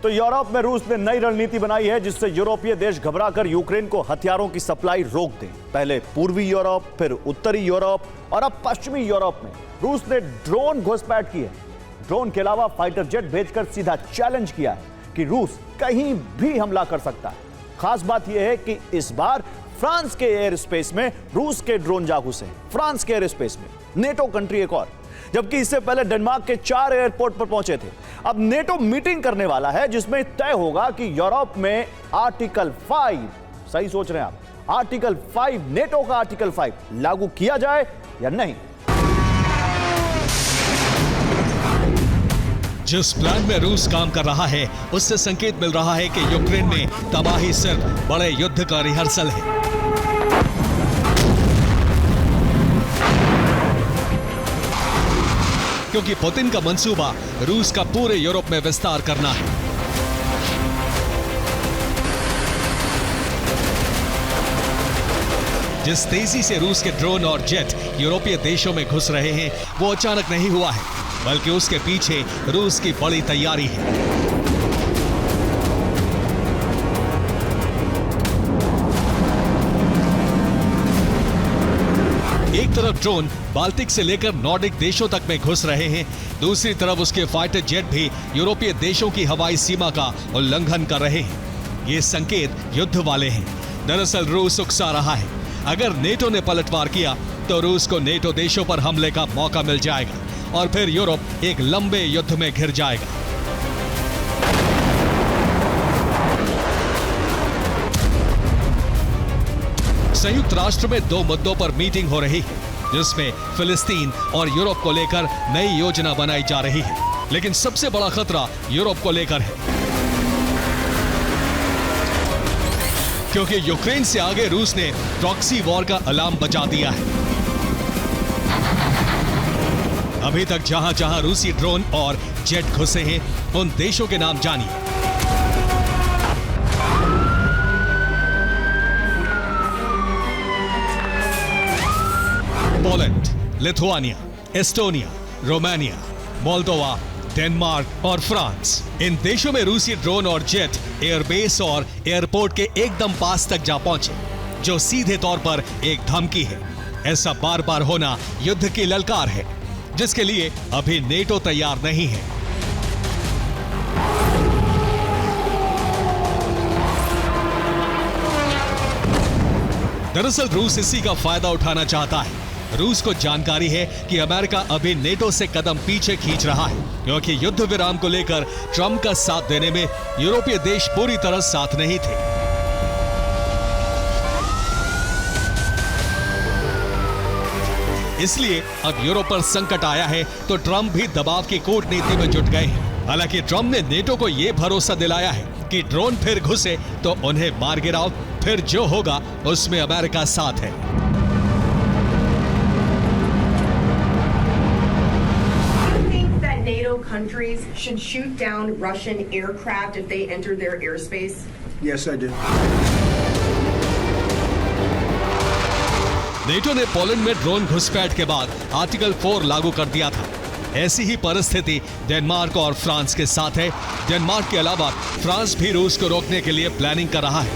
तो यूरोप में रूस ने नई रणनीति बनाई है जिससे यूरोपीय देश घबराकर यूक्रेन को हथियारों की सप्लाई रोक दें। पहले पूर्वी यूरोप, फिर उत्तरी यूरोप और अब पश्चिमी यूरोप में रूस ने ड्रोन घुसपैठ की है। ड्रोन के अलावा फाइटर जेट भेजकर सीधा चैलेंज किया है कि रूस कहीं भी हमला कर सकता है। खास बात यह है कि इस बार फ्रांस के एयर स्पेस में रूस के ड्रोन जा घुसे। फ्रांस के एयर स्पेस में, नेटो कंट्री एक और, जबकि इससे पहले डेनमार्क के 4 एयरपोर्ट पर पहुंचे थे। अब नेटो मीटिंग करने वाला है जिसमें तय होगा कि यूरोप में आर्टिकल 5, सही सोच रहे हैं आप, आर्टिकल 5, नेटो का आर्टिकल 5 लागू किया जाए या नहीं। जिस प्लान में रूस काम कर रहा है उससे संकेत मिल रहा है कि यूक्रेन में तबाही सिर्फ बड़े युद्ध का रिहर्सल है। क्योंकि पुतिन का मंसूबा रूस का पूरे यूरोप में विस्तार करना है। जिस तेजी से रूस के ड्रोन और जेट यूरोपीय देशों में घुस रहे हैं वो अचानक नहीं हुआ है, बल्कि उसके पीछे रूस की बड़ी तैयारी है। एक तरफ ड्रोन बाल्टिक से लेकर नॉर्डिक देशों तक में घुस रहे हैं, दूसरी तरफ उसके फाइटर जेट भी यूरोपीय देशों की हवाई सीमा का उल्लंघन कर रहे हैं। ये संकेत युद्ध वाले हैं। दरअसल रूस उकसा रहा है। अगर नेटो ने पलटवार किया तो रूस को नेटो देशों पर हमले का मौका मिल जाएगा और फिर यूरोप एक लंबे युद्ध में घिर जाएगा। संयुक्त राष्ट्र में 2 मुद्दों पर मीटिंग हो रही है जिसमें फिलिस्तीन और यूरोप को लेकर नई योजना बनाई जा रही है। लेकिन सबसे बड़ा खतरा यूरोप को लेकर है, क्योंकि यूक्रेन से आगे रूस ने प्रॉक्सी वॉर का अलार्म बजा दिया है। अभी तक जहां जहां रूसी ड्रोन और जेट घुसे हैं उन देशों के नाम जानिए। Poland, Lithuania, Estonia, Romania, Moldova, Denmark और फ्रांस। इन देशों में रूसी ड्रोन और जेट एयरबेस और एयरपोर्ट के एकदम पास तक जा पहुंचे, जो सीधे तौर पर एक धमकी है। ऐसा बार बार होना युद्ध की ललकार है जिसके लिए अभी नेटो तैयार नहीं है। दरअसल रूस इसी का फायदा उठाना चाहता है। रूस को जानकारी है कि अमेरिका अभी नेटो से कदम पीछे खींच रहा है, क्योंकि युद्ध विराम को लेकर ट्रंप का साथ देने में यूरोपीय देश पूरी तरह साथ नहीं थे। इसलिए अब यूरोप पर संकट आया है तो ट्रंप भी दबाव की कूटनीति में जुट गए हैं। हालांकि ट्रंप ने नेटो को यह भरोसा दिलाया है कि ड्रोन फिर घुसे तो उन्हें मार गिराओ, फिर जो होगा उसमें अमेरिका साथ है। NATO countries should shoot down Russian aircraft if they enter their airspace? Yes, I do. NATO ने पोलैंड में ड्रोन घुसपैठ के बाद आर्टिकल 4 लागू कर दिया था। ऐसी ही परिस्थिति डेनमार्क और फ्रांस के साथ है। डेनमार्क के अलावा फ्रांस भी रूस को रोकने के लिए प्लानिंग कर रहा है।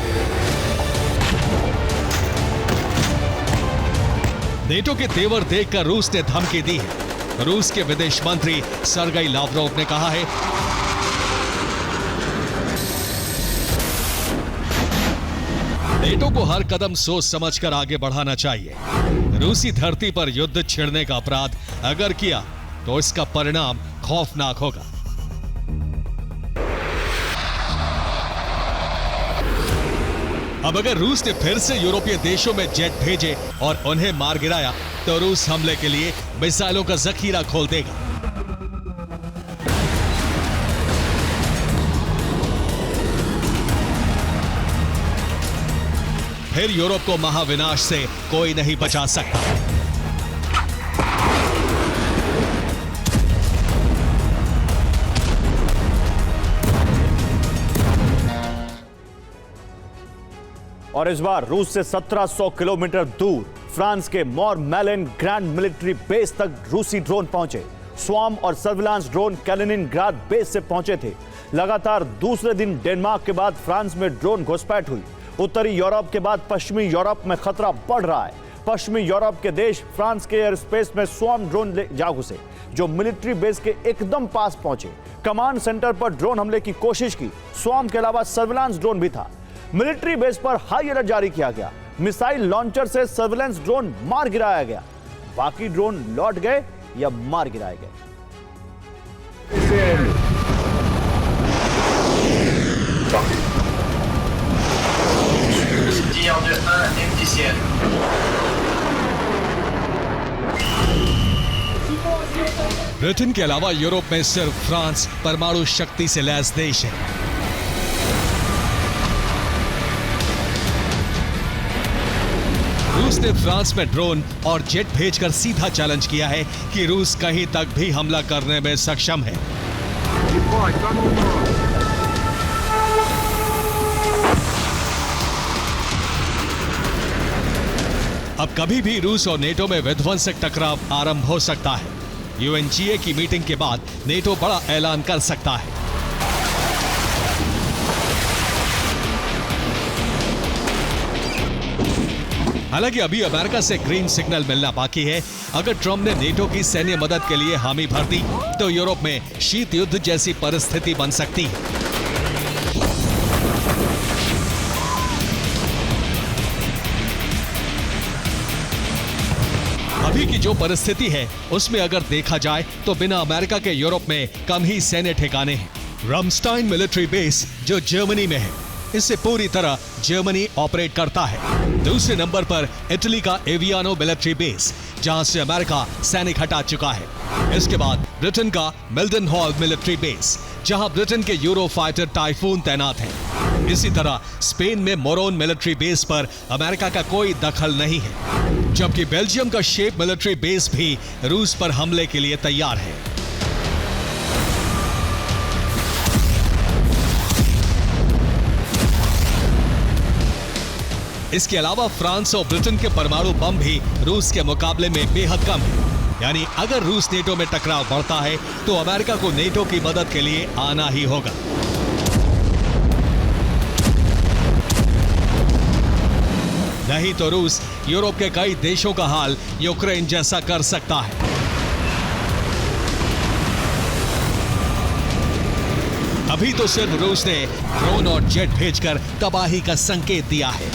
नेटो के तेवर देखकर रूस ने धमकी दी है। रूस के विदेश मंत्री सर्गेई लावरोव ने कहा है, नेटो को हर कदम सोच समझकर आगे बढ़ाना चाहिए। रूसी धरती पर युद्ध छिड़ने का अपराध अगर किया तो इसका परिणाम खौफनाक होगा। अब अगर रूस ने फिर से यूरोपीय देशों में जेट भेजे और उन्हें मार गिराया तो रूस हमले के लिए मिसाइलों का जखीरा खोल देगा। फिर यूरोप को महाविनाश से कोई नहीं बचा सकता। और इस बार रूस से 1700 किलोमीटर दूर फ्रांस के मोर मेलन ग्रैंड मिलिट्री बेस तक रूसी ड्रोन पहुंचे। स्वार्म और सर्विलांस ड्रोन कैलिनिनग्राड बेस से पहुंचे थे, लगातार दूसरे दिन डेनमार्क के बाद फ्रांस में ड्रोन घुसपैठ हुई। उत्तरी यूरोप के बाद पश्चिमी यूरोप में खतरा बढ़ रहा है। पश्चिमी यूरोप के देश फ्रांस के एयर स्पेस में स्वॉर्म ड्रोन जा घुसे जो मिलिट्री बेस के एकदम पास पहुंचे। कमांड सेंटर पर ड्रोन हमले की कोशिश की। स्वॉर्म के अलावा सर्विलांस ड्रोन भी था। मिलिट्री बेस पर हाई अलर्ट जारी किया गया। मिसाइल लॉन्चर से सर्विलांस ड्रोन मार गिराया गया। बाकी ड्रोन लौट गए या मार गिराए गए। ब्रिटेन के अलावा यूरोप में सिर्फ फ्रांस परमाणु शक्ति से लैस देश है। रूस ने फ्रांस में ड्रोन और जेट भेजकर सीधा चैलेंज किया है कि रूस कहीं तक भी हमला करने में सक्षम है। अब कभी भी रूस और नेटो में विध्वंसक टकराव आरंभ हो सकता है। यूएनजीए की मीटिंग के बाद नेटो बड़ा ऐलान कर सकता है। हालांकि अभी अमेरिका से ग्रीन सिग्नल मिलना बाकी है। अगर ट्रंप ने नेटो की सैन्य मदद के लिए हामी भर दी तो यूरोप में शीत युद्ध जैसी परिस्थिति बन सकती है। अभी की जो परिस्थिति है उसमें अगर देखा जाए तो बिना अमेरिका के यूरोप में कम ही सैन्य ठिकाने हैं। रमस्टाइन मिलिट्री बेस जो जर्मनी में है, इससे पूरी तरह जर्मनी ऑपरेट करता है। दूसरे नंबर पर इटली का एवियानो मिलिट्री बेस जहां से अमेरिका सैनिक हटा चुका है। इसके बाद ब्रिटेन का मिल्टन-हॉल मिलिट्री बेस जहां ब्रिटेन के यूरो फाइटर टाइफून तैनात है। इसी तरह स्पेन में मोरोन मिलिट्री बेस पर अमेरिका का कोई दखल नहीं है, जबकि बेल्जियम का शेप मिलिट्री बेस भी रूस पर हमले के लिए तैयार है। इसके अलावा फ्रांस और ब्रिटेन के परमाणु बम भी रूस के मुकाबले में बेहद कम है। यानी अगर रूस नेटो में टकराव बढ़ता है तो अमेरिका को नेटो की मदद के लिए आना ही होगा। नहीं तो रूस यूरोप के कई देशों का हाल यूक्रेन जैसा कर सकता है। अभी तो सिर्फ रूस ने ड्रोन और जेट भेजकर तबाही का संकेत दिया है।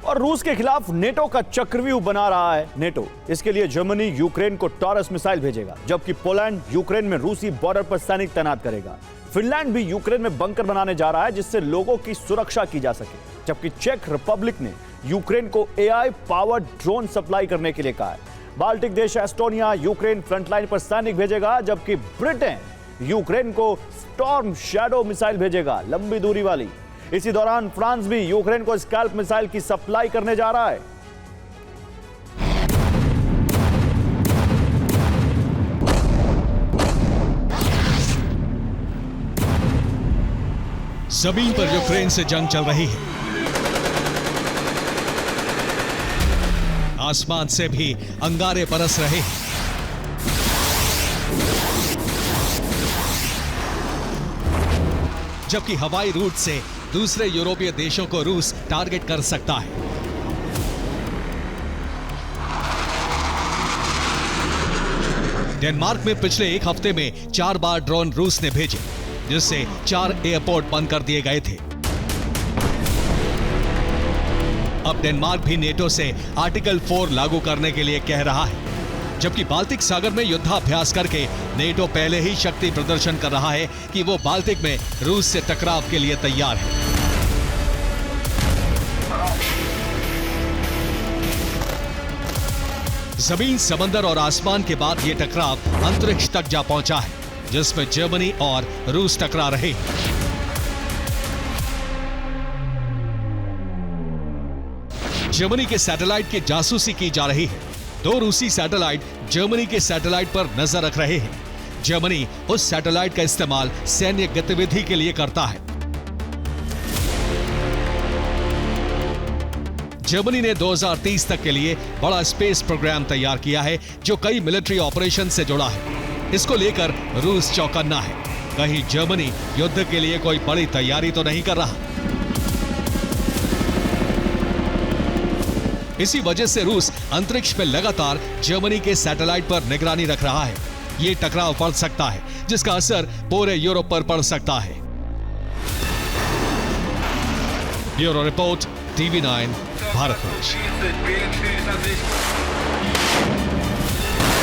और रूस के खिलाफ नेटो का चक्रव्यूह बना रहा है नेटो। इसके लिए जर्मनी यूक्रेन को टॉरस मिसाइल भेजेगा, जबकि पोलैंड यूक्रेन में रूसी बॉर्डर पर सैनिक तैनात करेगा। फिनलैंड भी यूक्रेन में बंकर बनाने जा रहा है जिससे लोगों की सुरक्षा की जा सके, जबकि चेक रिपब्लिक ने यूक्रेन को एआई पावर्ड ड्रोन सप्लाई करने के लिए कहा है। बाल्टिक देश एस्टोनिया यूक्रेन फ्रंटलाइन पर सैनिक भेजेगा, जबकि ब्रिटेन यूक्रेन को स्टॉर्म शैडो मिसाइल भेजेगा, लंबी दूरी वाली। इसी दौरान फ्रांस भी यूक्रेन को स्कैल्प मिसाइल की सप्लाई करने जा रहा है। जमीन पर यूक्रेन से जंग चल रही है। आसमान से भी अंगारे बरस रहे हैं। जबकि हवाई रूट से दूसरे यूरोपीय देशों को रूस टारगेट कर सकता है। डेनमार्क में पिछले एक हफ्ते में 4 बार ड्रोन रूस ने भेजे, जिससे 4 एयरपोर्ट बंद कर दिए गए थे। अब डेनमार्क भी नेटो से आर्टिकल 4 लागू करने के लिए कह रहा है, जबकि बाल्टिक सागर में युद्धाभ्यास करके नेटो पहले ही शक्ति प्रदर्शन कर रहा है कि वो बाल्टिक में रूस से टकराव के लिए तैयार है। जमीन, समंदर और आसमान के बाद ये टकराव अंतरिक्ष तक जा पहुंचा है, जिसमें जर्मनी और रूस टकरा रहे हैं। जर्मनी के सैटेलाइट की जासूसी की जा रही है। 2 रूसी सैटेलाइट जर्मनी के सैटेलाइट पर नजर रख रहे हैं। जर्मनी उस सैटेलाइट का इस्तेमाल सैन्य गतिविधि के लिए करता है। जर्मनी ने 2030 तक के लिए बड़ा स्पेस प्रोग्राम तैयार किया है जो कई मिलिट्री ऑपरेशन से जुड़ा है। इसको लेकर रूस चौकन्ना है, कहीं जर्मनी युद्ध के लिए कोई बड़ी तैयारी तो नहीं कर रहा। इसी वजह से रूस अंतरिक्ष में लगातार जर्मनी के सैटेलाइट पर निगरानी रख रहा है। ये टकराव बढ़ सकता है जिसका असर पूरे यूरोप पर पड़ सकता है। Bureau report, TV9 Bharatvarsh.